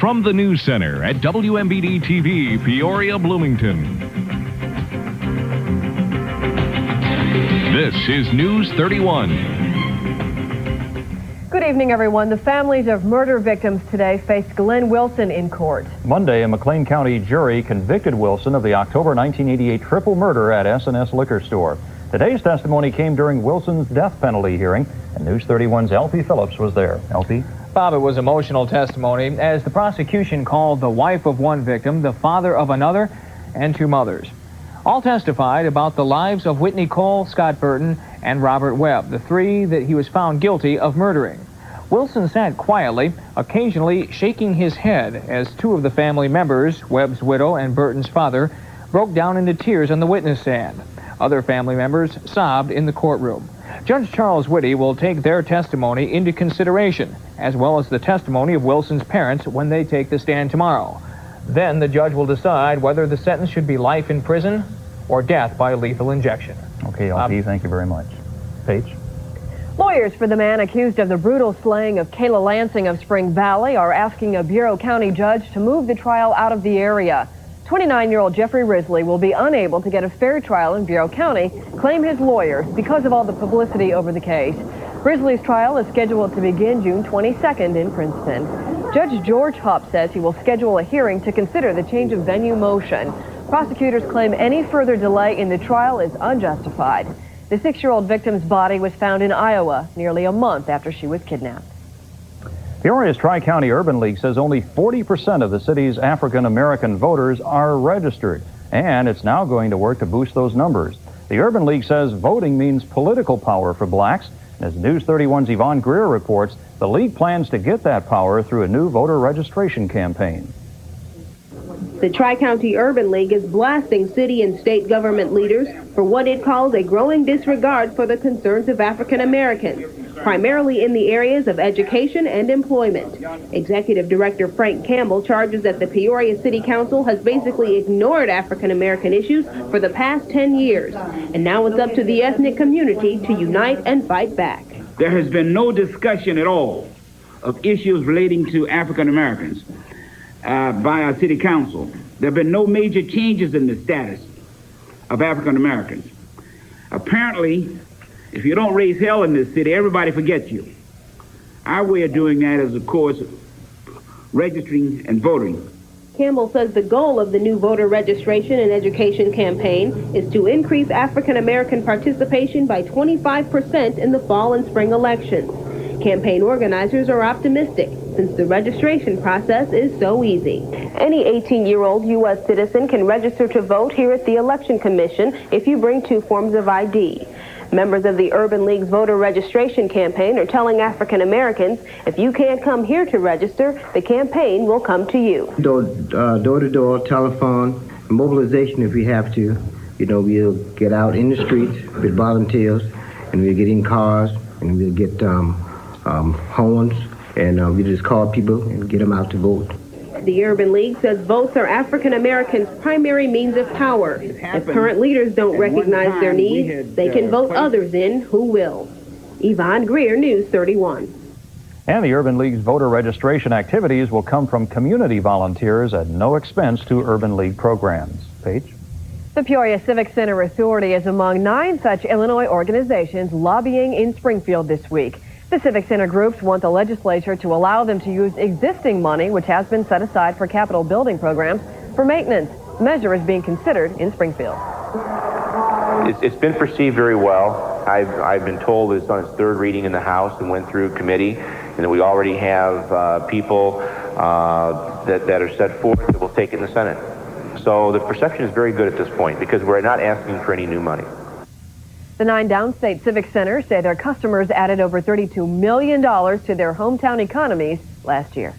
From the News Center at WMBD TV, Peoria, Bloomington. This is News 31. Good evening, everyone. The families of murder victims today faced Glenn Wilson in court. Monday, a McLean County jury convicted Wilson of the October 1988 triple murder at S&S Liquor Store. Today's testimony came during Wilson's death penalty hearing, and News 31's LP Phillips was there. LP? Bob, it was emotional testimony as the prosecution called the wife of one victim the father of another and two mothers. All testified about the lives of Whitney Cole, Scott Burton, and Robert Webb, the three that he was found guilty of murdering. Wilson sat quietly, occasionally shaking his head as two of the family members, Webb's widow and Burton's father, broke down into tears on the witness stand. Other family members sobbed in the courtroom. Judge Charles Whitty will take their testimony into consideration, as well as the testimony of Wilson's parents when they take the stand tomorrow. Then the judge will decide whether the sentence should be life in prison or death by lethal injection. Okay, LP, thank you very much. Paige? Lawyers for the man accused of the brutal slaying of Kayla Lansing of Spring Valley are asking a Bureau County judge to move the trial out of the area. 29-year-old Jeffrey Risley will be unable to get a fair trial in Bureau County, claim his lawyers, because of all the publicity over the case. Risley's trial is scheduled to begin June 22nd in Princeton. Judge George Hupp says he will schedule a hearing to consider the change of venue motion. Prosecutors claim any further delay in the trial is unjustified. The 6-year-old victim's body was found in Iowa nearly a month after she was kidnapped. Peoria's Tri-County Urban League says only 40% of the city's African-American voters are registered, and it's now going to work to boost those numbers. The Urban League says voting means political power for blacks. As News 31's Yvonne Greer reports, the league plans to get that power through a new voter registration campaign. The Tri-County Urban League is blasting city and state government leaders for what it calls a growing disregard for the concerns of African Americans, primarily in the areas of education and employment. Executive Director Frank Campbell charges that the Peoria City Council has basically ignored African American issues for the past 10 years, and now it's up to the ethnic community to unite and fight back. There has been no discussion at all of issues relating to African Americans by our city council. There have been no major changes in the status of African Americans. Apparently, if you don't raise hell in this city, everybody forgets you. Our way of doing that is, of course, registering and voting. Campbell says the goal of the new voter registration and education campaign is to increase African American participation by 25% in the fall and spring elections. Campaign organizers are optimistic since the registration process is so easy. Any 18-year-old U.S. citizen can register to vote here at the Election Commission if you bring 2 forms of ID. Members of the Urban League's voter registration campaign are telling African Americans, if you can't come here to register, the campaign will come to you. Door-to-door, telephone, mobilization if we have to. You know, we'll get out in the streets with volunteers, and we'll get in cars, and we'll get horns, and we just call people and get them out to vote. The Urban League says votes are African Americans' primary means of power. If current leaders don't recognize their needs, they can vote others in who will. Yvonne Greer, News 31. And the Urban League's voter registration activities will come from community volunteers at no expense to Urban League programs. Paige? The Peoria Civic Center Authority is among 9 such Illinois organizations lobbying in Springfield this week. The Civic Center groups want the legislature to allow them to use existing money, which has been set aside for capital building programs, for maintenance. The measure is being considered in Springfield. It's been perceived very well. I've been told it's on its 3rd reading in the House and went through committee, and that we already have people that are set forth that will take it in the Senate. So the perception is very good at this point because we're not asking for any new money. The 9 downstate civic centers say their customers added over $32 million to their hometown economies last year.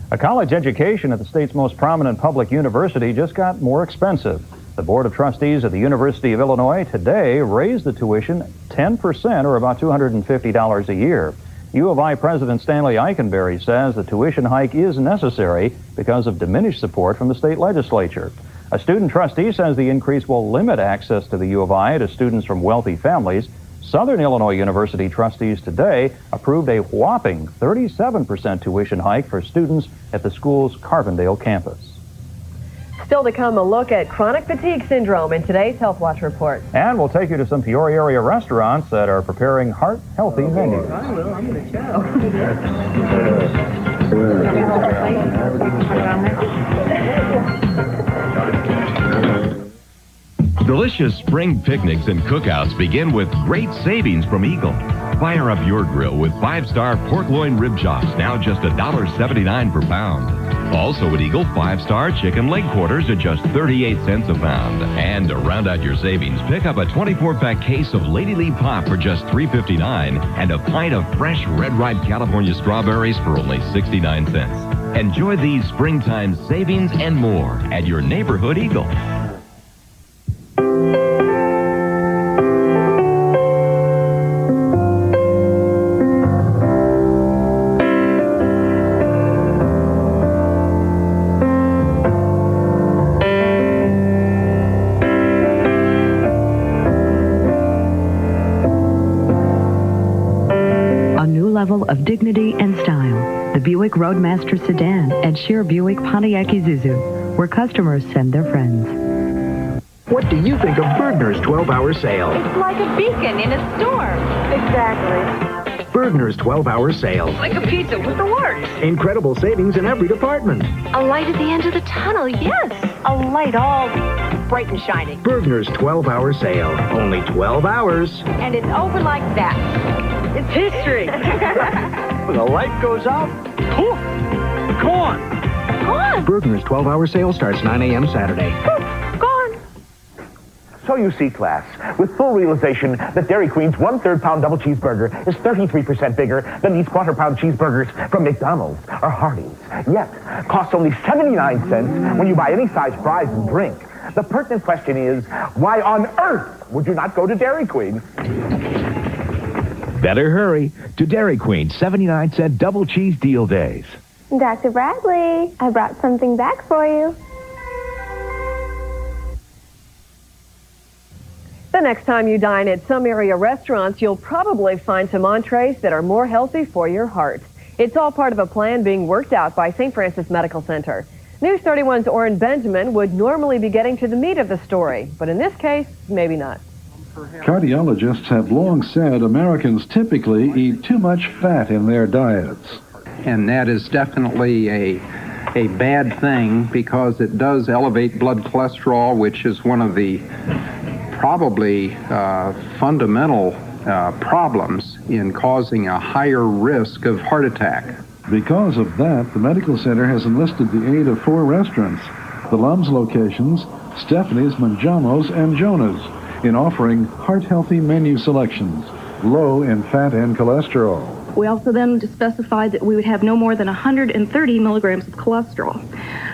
A college education at the state's most prominent public university just got more expensive. The Board of Trustees at the University of Illinois today raised the tuition 10%, or about $250 a year. U of I President Stanley Eikenberry says the tuition hike is necessary because of diminished support from the state legislature. A student trustee says the increase will limit access to the U of I to students from wealthy families. Southern Illinois University trustees today approved a whopping 37% tuition hike for students at the school's Carbondale campus. Still to come, a look at chronic fatigue syndrome in today's Health Watch report. And we'll take you to some Peoria area restaurants that are preparing heart-healthy menus. I will. I'm going to chow. Delicious spring picnics and cookouts begin with great savings from Eagle. Fire up your grill with 5-star pork loin rib chops, now just $1.79 per pound. Also at Eagle, 5-star chicken leg quarters at just 38 cents a pound. And to round out your savings, pick up a 24-pack case of Lady Lee Pop for just $3.59 and a pint of fresh red-ripe California strawberries for only 69 cents. Enjoy these springtime savings and more at your neighborhood Eagle. Of dignity and style. The Buick Roadmaster sedan at Scherer Buick Pontiac Isuzu, where customers send their friends. What do you think of Bergner's 12-hour sale? It's like a beacon in a storm. Exactly. Bergner's 12-hour sale. It's like a pizza with the works. Incredible savings in every department. A light at the end of the tunnel, yes. A light all bright and shiny. Bergner's 12-hour sale. Only 12 hours. And it's over like that. It's history. When the light goes out, poof, gone. Gone. Bergner's 12-hour sale starts 9 a.m. Saturday. Poof, gone. So you see, class, with full realization that Dairy Queen's 1/3 pound double cheeseburger is 33% bigger than these 1/4 pound cheeseburgers from McDonald's or Hardee's. Yet, costs only 79 cents when you buy any size fries and drink. The pertinent question is, why on earth would you not go to Dairy Queen? Better hurry to Dairy Queen 79-cent double cheese deal days. Dr. Bradley, I brought something back for you. The next time you dine at some area restaurants, you'll probably find some entrees that are more healthy for your heart. It's all part of a plan being worked out by St. Francis Medical Center. News 31's Orrin Benjamin would normally be getting to the meat of the story, but in this case, maybe not. Cardiologists have long said Americans typically eat too much fat in their diets. And that is definitely a bad thing because it does elevate blood cholesterol, which is one of the probably fundamental problems in causing a higher risk of heart attack. Because of that, the medical center has enlisted the aid of 4 restaurants, the Lum's locations, Stephanie's, Mangiamo's, and Jonah's, in offering heart-healthy menu selections, low in fat and cholesterol. We also then specified that we would have no more than 130 milligrams of cholesterol.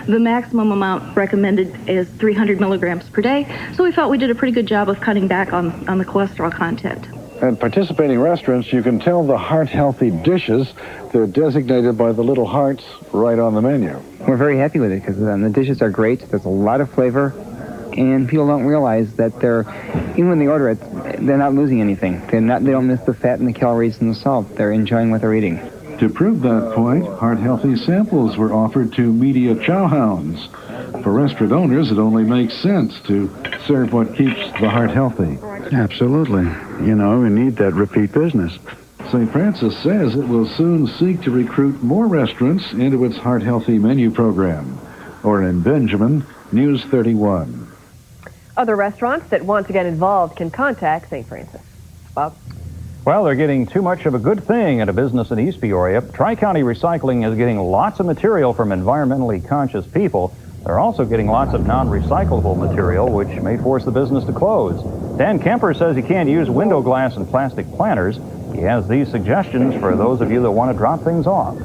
The maximum amount recommended is 300 milligrams per day, so we felt we did a pretty good job of cutting back on the cholesterol content. At participating restaurants, you can tell the heart-healthy dishes. They're designated by the little hearts right on the menu. We're very happy with it because the dishes are great. There's a lot of flavor. And people don't realize that even when they order it, they're not losing anything. They don't miss the fat and the calories and the salt. They're enjoying what they're eating. To prove that point, heart-healthy samples were offered to media chowhounds. For restaurant owners, it only makes sense to serve what keeps the heart healthy. Absolutely. You know, we need that repeat business. St. Francis says it will soon seek to recruit more restaurants into its heart-healthy menu program. Orrin Benjamin, News 31. Other restaurants that want to get involved can contact St. Francis. Bob? Well, they're getting too much of a good thing at a business in East Peoria. Tri-County Recycling is getting lots of material from environmentally conscious people. They're also getting lots of non-recyclable material, which may force the business to close. Dan Kemper says he can't use window glass and plastic planters. He has these suggestions for those of you that want to drop things off.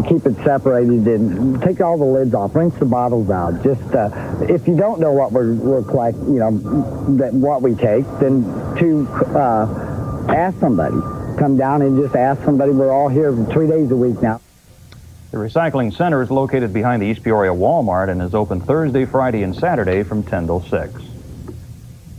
Keep it separated and take all the lids off. Rinse the bottles out. Just if you don't know what we look like, you know, what we take, then to ask somebody. Come down and just ask somebody. We're all here 3 days a week now. The recycling center is located behind the East Peoria Walmart and is open Thursday, Friday, and Saturday from 10 till 6.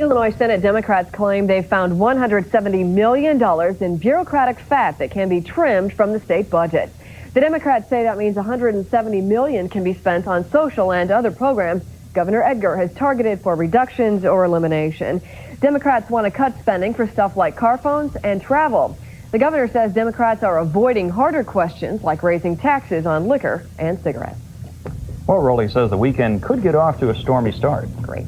Illinois Senate Democrats claim they found $170 million in bureaucratic fat that can be trimmed from the state budget. The Democrats say that means $170 million can be spent on social and other programs Governor Edgar has targeted for reductions or elimination. Democrats want to cut spending for stuff like car phones and travel. The governor says Democrats are avoiding harder questions like raising taxes on liquor and cigarettes. Well, Rollie says the weekend could get off to a stormy start. Great.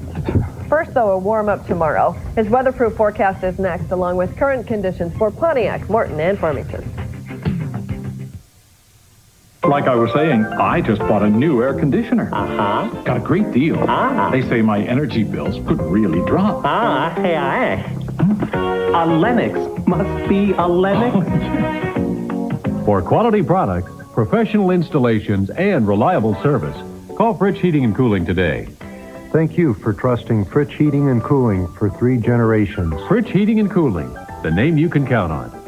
First, though, a warm-up tomorrow. His weatherproof forecast is next, along with current conditions for Pontiac, Morton, and Farmington. Like I was saying, I just bought a new air conditioner. Got a great deal. They say my energy bills could really drop. A Lennox must be a Lennox. For quality products, professional installations, and reliable service, call Fritch Heating and Cooling today. Thank you for trusting Fritch Heating and Cooling for 3 generations. Fritch Heating and Cooling, the name you can count on.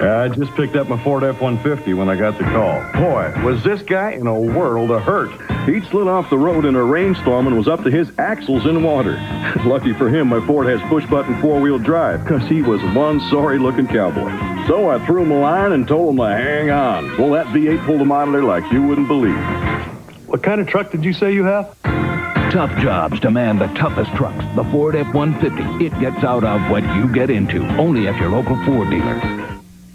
I just picked up my Ford F-150 when I got the call. Boy, was this guy in a world of hurt. He'd slid off the road in a rainstorm and was up to his axles in water. Lucky for him, my Ford has push-button 4-wheel drive, because he was one sorry-looking cowboy. So I threw him a line and told him to hang on. Well, that V8 pulled him out of there like you wouldn't believe. What kind of truck did you say you have? Tough jobs demand the toughest trucks. The Ford F-150. It gets out of what you get into. Only at your local Ford dealer.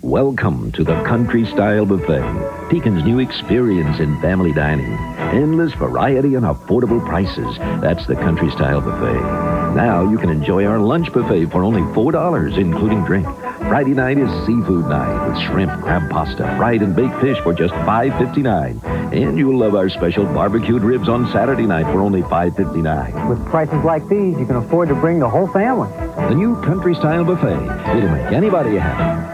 Welcome to the Country Style Buffet, Pekin's new experience in family dining. Endless variety and affordable prices. That's the Country Style Buffet. Now you can enjoy our lunch buffet for only $4, including drink. Friday night is seafood night with shrimp, crab pasta, fried and baked fish for just $5.59. And you'll love our special barbecued ribs on Saturday night for only $5.59. With prices like these, you can afford to bring the whole family. The new Country Style Buffet. It'll make anybody happy.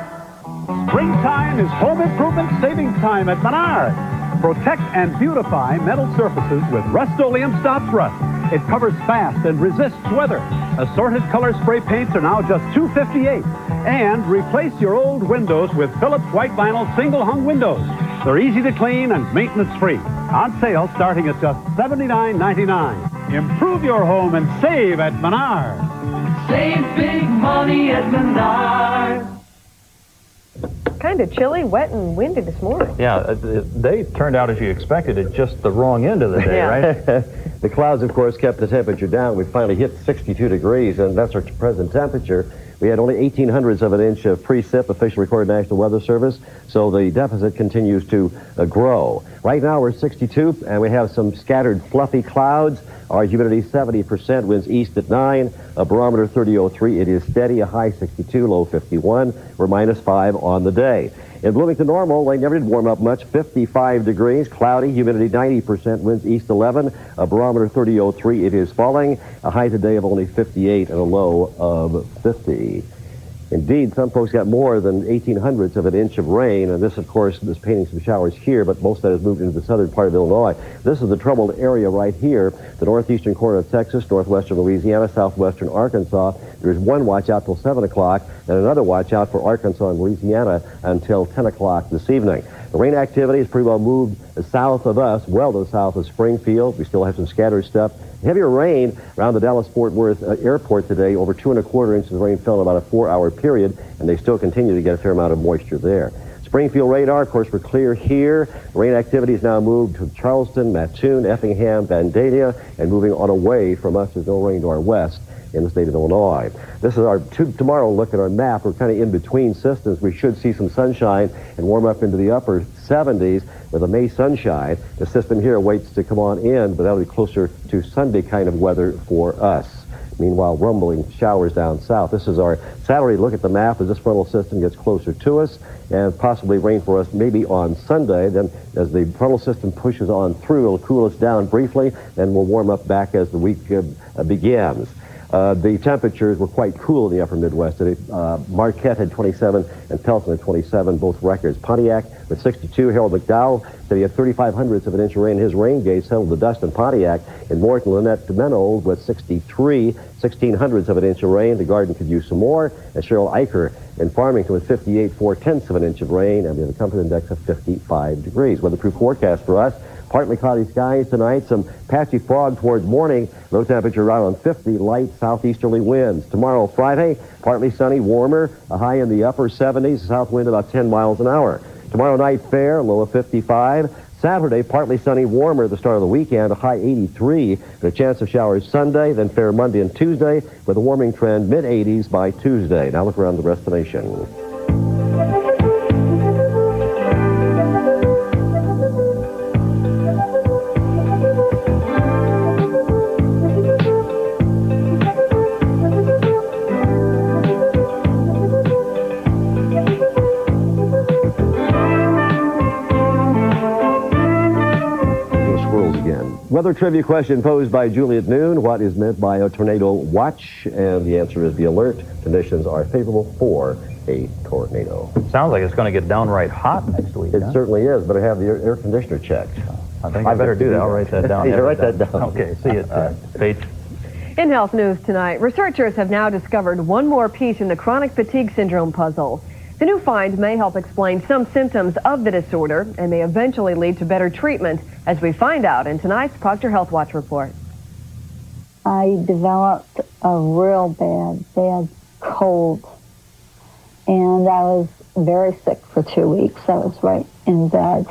Springtime is home improvement savings time at Menards. Protect and beautify metal surfaces with Rust-Oleum Stops Rust. It covers fast and resists weather. Assorted color spray paints are now just $2.58. And replace your old windows with Phillips white vinyl single-hung windows. They're easy to clean and maintenance-free. On sale starting at just $79.99. Improve your home and save at Menards. Save big money at Menards. Kind of chilly, wet, and windy this morning. Yeah, the day turned out as you expected at just the wrong end of the day, right? The clouds, of course, kept the temperature down. We finally hit 62 degrees, and that's our present temperature. We had only 0.18 of an inch of precip, officially recorded National Weather Service, so the deficit continues to grow. Right now we're 62, and we have some scattered fluffy clouds. Our humidity 70%, winds east at 9, a barometer 30.03. It is steady, a high 62, low 51. We're -5 on the day. In Bloomington, normal, they never did warm up much, 55 degrees, cloudy, humidity 90%, winds east 11, a barometer 30.03. It is falling, a high today of only 58 and a low of 50. Indeed, some folks got more than 0.18 of an inch of rain, and this, of course, is painting some showers here, but most of that has moved into the southern part of Illinois. This is the troubled area right here, the northeastern corner of Texas, northwestern Louisiana, southwestern Arkansas. There's one watch out till 7 o'clock, and another watch out for Arkansas and Louisiana until 10 o'clock this evening. The rain activity is pretty well moved south of us, well to the south of Springfield. We still have some scattered stuff. Heavier rain around the Dallas-Fort Worth airport today. Over 2¼ inches of rain fell in about a 4-hour period, and they still continue to get a fair amount of moisture there. Springfield radar, of course, we're clear here. Rain activity is now moved to Charleston, Mattoon, Effingham, Vandalia, and moving on away from us. There's no rain to our west in the state of Illinois. This is our tomorrow look at our map. We're kind of in between systems. We should see some sunshine and warm up into the upper 70s with a May sunshine. The system here waits to come on in, but that'll be closer to Sunday kind of weather for us. Meanwhile, rumbling showers down south. This is our Saturday look at the map as this frontal system gets closer to us, and possibly rain for us maybe on Sunday. Then as the frontal system pushes on through, it'll cool us down briefly, then we'll warm up back as the week begins. The temperatures were quite cool in the upper Midwest today. Marquette had 27 and Pelton had 27, both records. Pontiac with 62. Harold McDowell said he had 3/500ths of an inch of rain. His rain gauge settled the dust in Pontiac. In Morton, Lynette DeMeno with 63, 1/1600ths of an inch of rain. The Garden could use some more. And Cheryl Eicher in Farmington with 58, 4/10ths of an inch of rain. And we have a comfort index of 55 degrees. Weatherproof forecast for us. Partly cloudy skies tonight, some patchy fog towards morning. Low temperature around 50, light southeasterly winds. Tomorrow, Friday, partly sunny, warmer, a high in the upper 70s, south wind about 10 miles an hour. Tomorrow night, fair, low of 55. Saturday, partly sunny, warmer at the start of the weekend, a high 83, and a chance of showers Sunday, then fair Monday and Tuesday, with a warming trend mid-80s by Tuesday. Now look around the rest of the nation. Weather trivia question posed by Julie at noon. What is meant by a tornado watch? And the answer is the alert. Conditions are favorable for a tornado. Sounds like it's going to get downright hot next week. It certainly is, but I have the air conditioner checked. I think I better do that. I'll write that down. Yeah, write that down. Okay, see you, Paige. In health news tonight, researchers have now discovered one more piece in the chronic fatigue syndrome puzzle. The new find may help explain some symptoms of the disorder and may eventually lead to better treatment, as we find out in tonight's Proctor Health Watch report. I developed a real bad cold, and I was very sick for 2 weeks. I was right in bed,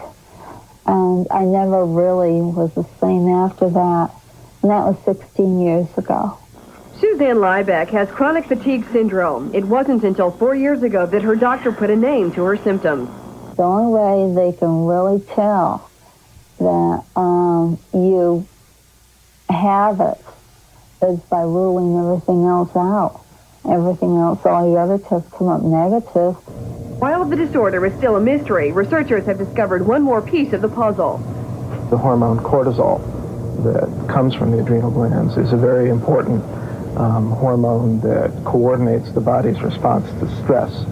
and I never really was the same after that, and that was 16 years ago. Suzanne Liebeck has chronic fatigue syndrome. It wasn't until 4 years ago that her doctor put a name to her symptoms. The only way they can really tell that you have it is by ruling everything else out. Everything else, all your other tests come up negative. While the disorder is still a mystery, researchers have discovered one more piece of the puzzle. The hormone cortisol that comes from the adrenal glands is a very important hormone that coordinates the body's response to stress.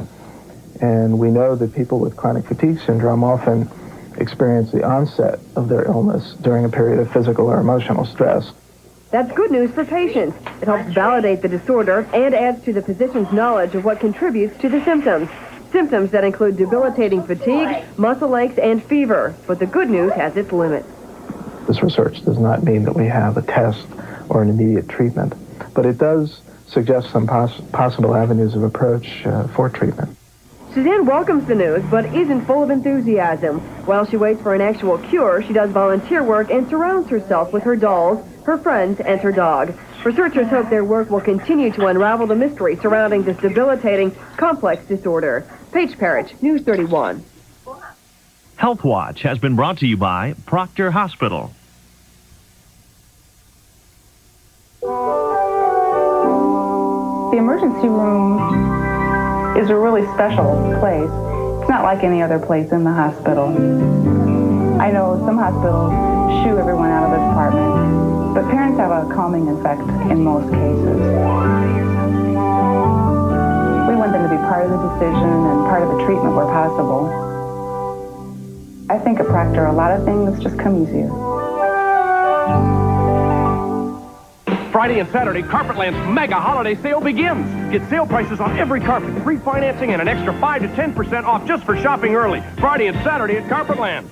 And we know that people with chronic fatigue syndrome often experience the onset of their illness during a period of physical or emotional stress. That's good news for patients. It helps validate the disorder and adds to the physician's knowledge of what contributes to the symptoms. Symptoms that include debilitating fatigue, muscle aches, and fever. But the good news has its limits. This research does not mean that we have a test or an immediate treatment, but it does suggest some possible avenues of approach for treatment. Suzanne welcomes the news, but isn't full of enthusiasm. While she waits for an actual cure, she does volunteer work and surrounds herself with her dolls, her friends, and her dog. Researchers hope their work will continue to unravel the mystery surrounding this debilitating, complex disorder. Paige, Perich, News 31. Health Watch has been brought to you by Proctor Hospital. The emergency room is a really special place. It's not like any other place in the hospital. I know some hospitals shoo everyone out of the department, but parents have a calming effect in most cases. We want them to be part of the decision and part of the treatment where possible. I think at Proctor, a lot of things just come easier. Friday and Saturday, Carpetland's mega holiday sale begins. Get sale prices on every carpet, free financing, and an extra 5 to 10% off just for shopping early. Friday and Saturday at Carpetland.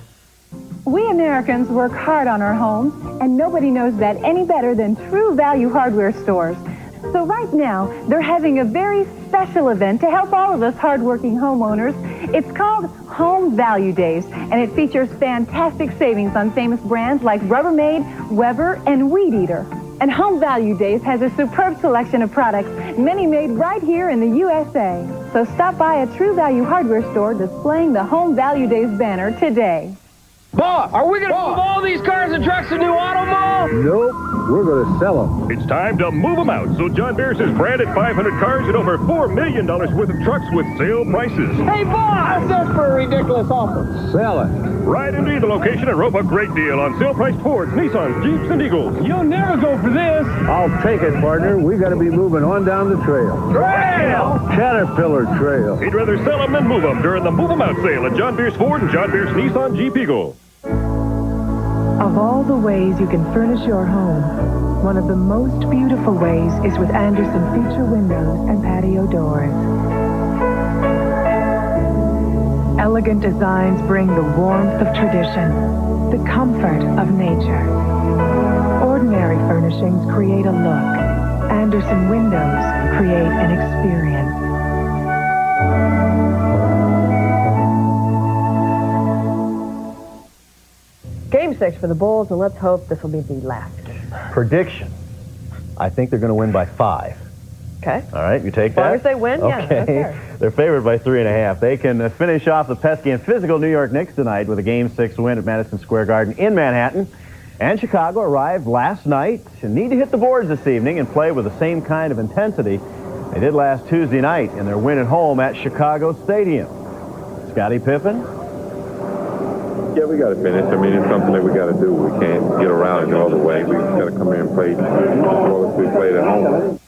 We Americans work hard on our homes, and nobody knows that any better than True Value hardware stores. So right now, they're having a very special event to help all of us hardworking homeowners. It's called Home Value Days, and it features fantastic savings on famous brands like Rubbermaid, Weber, and Weed Eater. And Home Value Days has a superb selection of products, many made right here in the USA. So stop by a True Value hardware store displaying the Home Value Days banner today. Boss, are we going to move all these cars and trucks to New Auto Mall? Nope, we're going to sell them. It's time to move them out. So John Bearce has branded 500 cars and over $4 million worth of trucks with sale prices. Hey, boss! How's that for a ridiculous offer? Sell it. Right into either location and rope a great deal on sale-priced Fords, Nissans, Jeeps, and Eagles. You'll never go for this. I'll take it, partner. We got to be moving on down the trail. Trail! Caterpillar Trail. He'd rather sell them than move them during the Move 'em Out sale at John Bearce Ford and John Bearce Nissan Jeep Eagle. Of all the ways you can furnish your home, one of the most beautiful ways is with Anderson feature windows and patio doors. elegant designs bring the warmth of tradition, the comfort of nature. Ordinary furnishings create a look. Anderson Windows create an experience. Game 6 for the Bulls, and let's hope this will be the last game. Prediction. I think they're going to win by 5. Okay. All right, you take that? As long as they win, yeah. Okay. They're favored by 3.5. They can finish off the pesky and physical New York Knicks tonight with a Game 6 win at Madison Square Garden in Manhattan. And Chicago arrived last night and need to hit the boards this evening and play with the same kind of intensity they did last Tuesday night in their win at home at Chicago Stadium. Scottie Pippen? Yeah, we got to finish. I mean, it's something that we got to do. We can't get around it all the way. We got to come here and play as well as we played at home.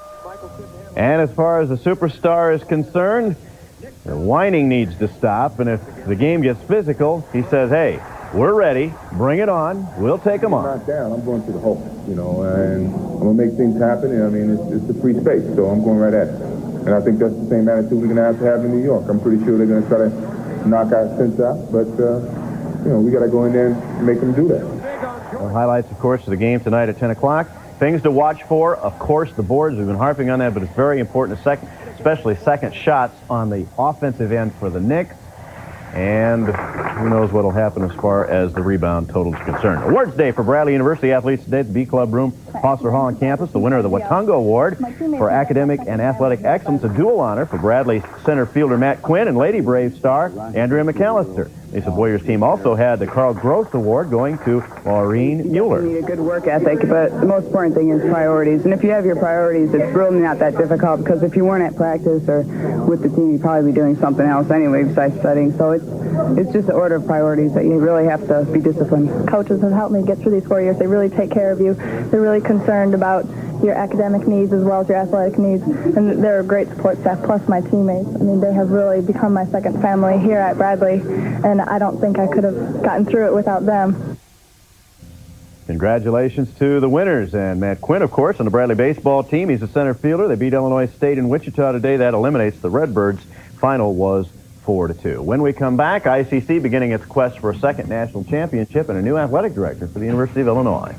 And as far as the superstar is concerned, the whining needs to stop. And if the game gets physical, he says, hey, we're ready. Bring it on. We'll take them on. I'm not down. I'm going to the hole, you know, and I'm going to make things happen. And I mean, it's a free space, so I'm going right at it. And I think that's the same attitude we're going to have in New York. I'm pretty sure they're going to try to knock our sense out, but, you know, we got to go in there and make them do that. Well, highlights, of course, of the game tonight at 10 o'clock. Things to watch for, of course, the boards. We've been harping on that, but it's very important, especially second shots on the offensive end for the Knicks. And who knows what will happen as far as the rebound total is concerned. Awards day for Bradley University athletes today at the B Club Room, Foster Hall on campus. The winner of the Watunga Award for academic and athletic excellence, a dual honor for Bradley center fielder Matt Quinn and Lady Brave star Andrea McAllister. Lisa Boyer's team also had the Carl Gross Award going to Maureen Mueller. You need a good work ethic, but the most important thing is priorities. And if you have your priorities, it's really not that difficult, because if you weren't at practice or with the team, you'd probably be doing something else anyway besides studying. So it's just an order of priorities that you really have to be disciplined. Coaches have helped me get through these 4 years. They really take care of you. They're really concerned about your academic needs as well as your athletic needs. And they're a great support staff, plus my teammates. I mean, they have really become my second family here at Bradley, and I don't think I could have gotten through it without them. Congratulations to the winners. And Matt Quinn, of course, on the Bradley baseball team. He's a center fielder. They beat Illinois State in Wichita today. That eliminates the Redbirds. Final was 4-2. When we come back, ICC beginning its quest for a second national championship and a new athletic director for the University of Illinois.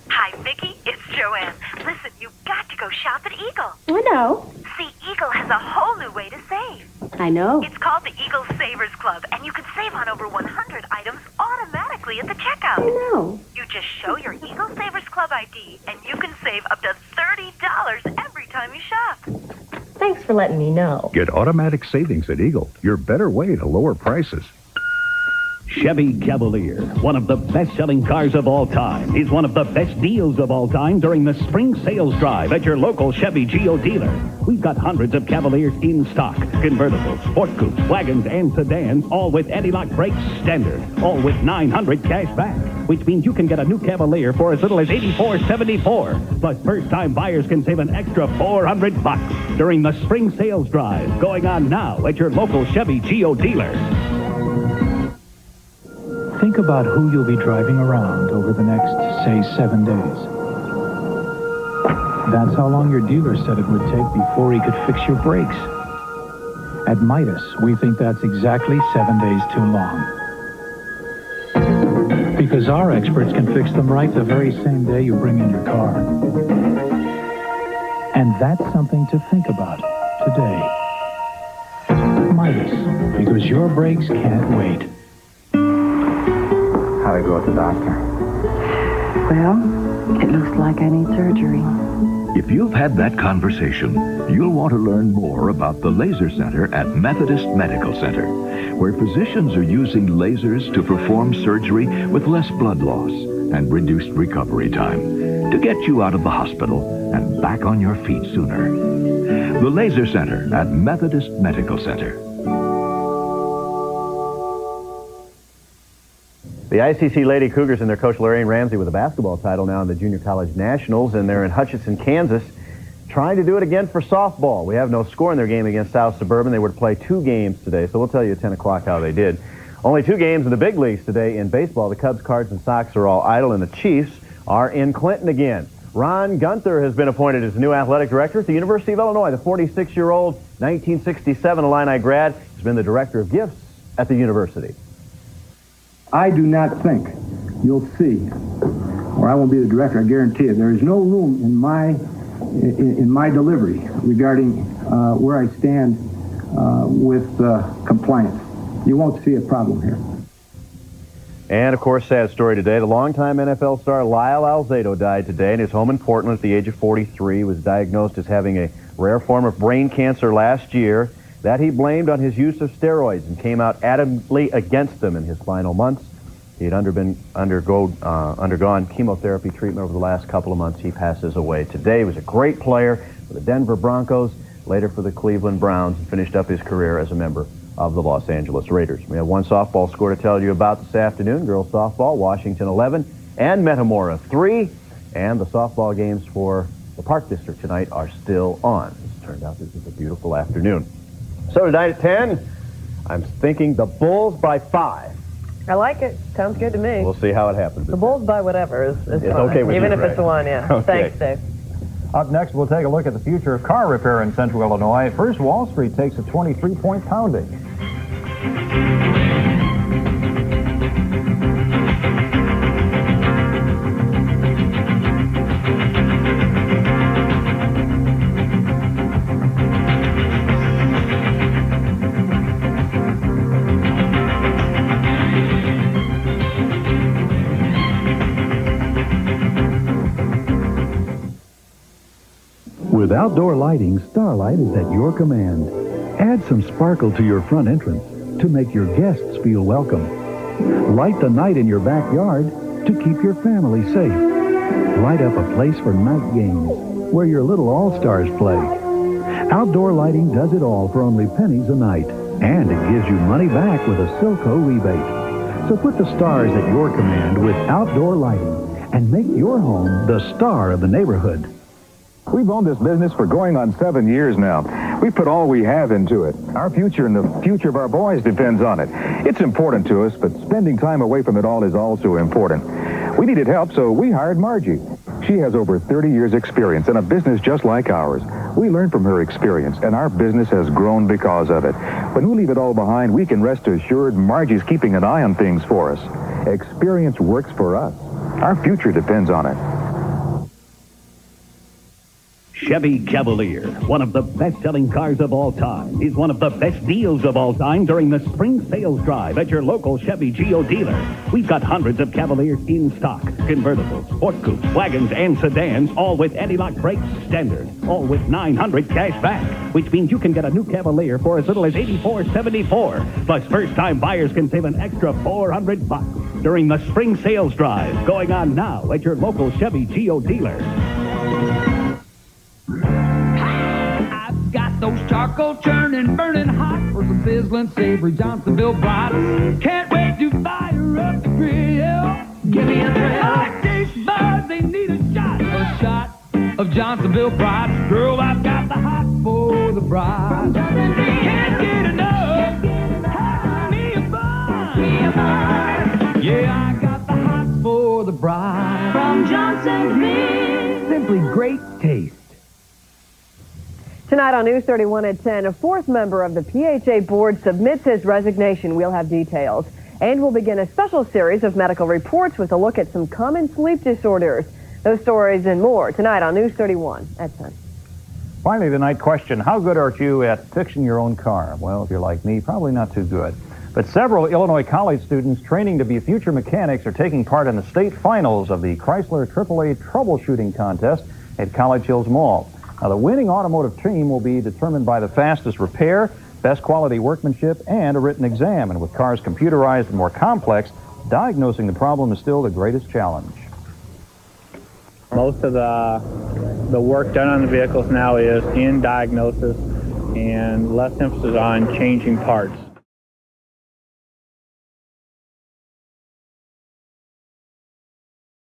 Hi, Vicki. It's Joanne. Listen, you've got to go shop at Eagle. I know. See, Eagle has a whole new way to save. I know. It's called the Eagle Savers Club, and you can save on over 100 items automatically at the checkout. I know. You just show your Eagle Savers Club ID, and you can save up to $30 every time you shop. Thanks for letting me know. Get automatic savings at Eagle, your better way to lower prices. Chevy Cavalier, one of the best-selling cars of all time, is one of the best deals of all time during the spring sales drive at your local Chevy Geo dealer. We've got hundreds of Cavaliers in stock, convertibles, sport coupes, wagons, and sedans, all with anti-lock brakes standard, all with $900 cash back, which means you can get a new Cavalier for as little as $84.74. Plus, first-time buyers can save an extra $400 during the spring sales drive, going on now at your local Chevy Geo dealer. Think about who you'll be driving around over the next, say, 7 days. That's how long your dealer said it would take before he could fix your brakes. At Midas, we think that's exactly 7 days too long. Because our experts can fix them right the very same day you bring in your car. And that's something to think about today. Midas, because your brakes can't wait. How'd I go with the doctor? Well, it looks like I need surgery. If you've had that conversation, you'll want to learn more about the Laser Center at Methodist Medical Center, where physicians are using lasers to perform surgery with less blood loss and reduced recovery time to get you out of the hospital and back on your feet sooner. The Laser Center at Methodist Medical Center. The ICC Lady Cougars and their coach Lorraine Ramsey with a basketball title now in the Junior College Nationals, and they're in Hutchinson, Kansas, trying to do it again for softball. We have no score in their game against South Suburban. They were to play 2 games today, so we'll tell you at 10 o'clock how they did. Only 2 games in the big leagues today in baseball. The Cubs, Cards, and Sox are all idle, and the Chiefs are in Clinton again. Ron Gunther has been appointed as the new athletic director at the University of Illinois. The 46-year-old 1967 Illini grad has been the director of gifts at the university. I do not think you'll see, or I won't be the director, I guarantee it. There is no room in my delivery regarding where I stand with compliance. You won't see a problem here. And, of course, sad story today. The longtime NFL star Lyle Alzado died today in his home in Portland at the age of 43. He was diagnosed as having a rare form of brain cancer last year that he blamed on his use of steroids and came out adamantly against them in his final months. He had undergone chemotherapy treatment over the last couple of months. He passes away today. He was a great player for the Denver Broncos, later for the Cleveland Browns, and finished up his career as a member of the Los Angeles Raiders. We have one softball score to tell you about this afternoon. Girls softball, Washington 11 and Metamora 3. And the softball games for the Park District tonight are still on. It turned out this is a beautiful afternoon. So tonight at 10, I'm thinking the Bulls by 5. I like it. Sounds good to me. We'll see how it happens. The Bulls by whatever is it's fine. Okay with even you, if it's the one, yeah. Okay. Thanks, Dave. Up next, we'll take a look at the future of car repair in Central Illinois. First, Wall Street takes a 23-point pounding. With outdoor lighting, Starlight is at your command. Add some sparkle to your front entrance to make your guests feel welcome. Light the night in your backyard to keep your family safe. Light up a place for night games where your little all-stars play. Outdoor lighting does it all for only pennies a night, and it gives you money back with a Cilco rebate. So put the stars at your command with outdoor lighting and make your home the star of the neighborhood. We've owned this business for going on 7 years now. We put all we have into it. Our future and the future of our boys depends on it. It's important to us, but spending time away from it all is also important. We needed help, so we hired Margie. She has over 30 years' experience in a business just like ours. We learned from her experience, and our business has grown because of it. When we leave it all behind, we can rest assured Margie's keeping an eye on things for us. Experience works for us. Our future depends on it. Chevy Cavalier, one of the best-selling cars of all time, is one of the best deals of all time during the spring sales drive at your local Chevy Geo dealer. We've got hundreds of Cavaliers in stock, convertibles, sport coupes, wagons, and sedans, all with anti-lock brakes standard, all with $900 cash back, which means you can get a new Cavalier for as little as $84.74. Plus, first-time buyers can save an extra $400 during the spring sales drive, going on now at your local Chevy Geo dealer. Got those charcoal churning, burning hot for some sizzling, savory Johnsonville brats. Can't wait to fire up the grill. Give me a thrill. Like these birds, they need a shot of Johnsonville brats. Girl, I've got the hot for the bride. Can't get enough. Have me a bun. Yeah, I got the hot for the bride. From Johnsonville. Simply great taste. Tonight on News 31 at 10, a fourth member of the PHA board submits his resignation. We'll have details. And we'll begin a special series of medical reports with a look at some common sleep disorders. Those stories and more tonight on News 31 at 10. Finally, the night question, how good are you at fixing your own car? Well, if you're like me, probably not too good. But several Illinois college students training to be future mechanics are taking part in the state finals of the Chrysler AAA Troubleshooting Contest at College Hills Mall. Now, the winning automotive team will be determined by the fastest repair, best quality workmanship, and a written exam. And with cars computerized and more complex, diagnosing the problem is still the greatest challenge. Most of the work done on the vehicles now is in diagnosis and less emphasis on changing parts.